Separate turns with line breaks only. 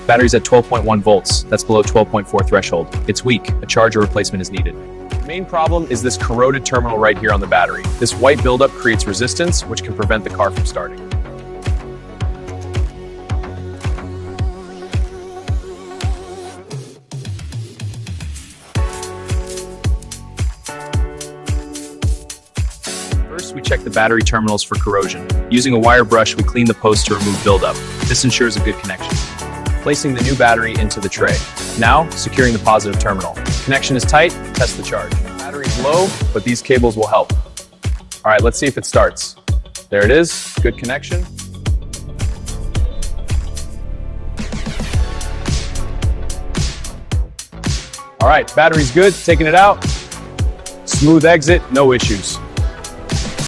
Battery's at 12.1 volts. That's below 12.4 threshold. It's weak. A charge or replacement is needed. The main problem is this corroded terminal right here on the battery. This white buildup creates resistance, which can prevent the car from starting. First, we check the battery terminals for corrosion. Using a wire brush, we clean the post to remove buildup. This ensures a good connection. Placing the new battery into the tray. Now, securing the positive terminal. Connection is tight, test the charge. Battery is low, but these cables will help. All right, let's see if it starts. There it is, good connection. All right, battery's good, taking it out. Smooth exit, no issues.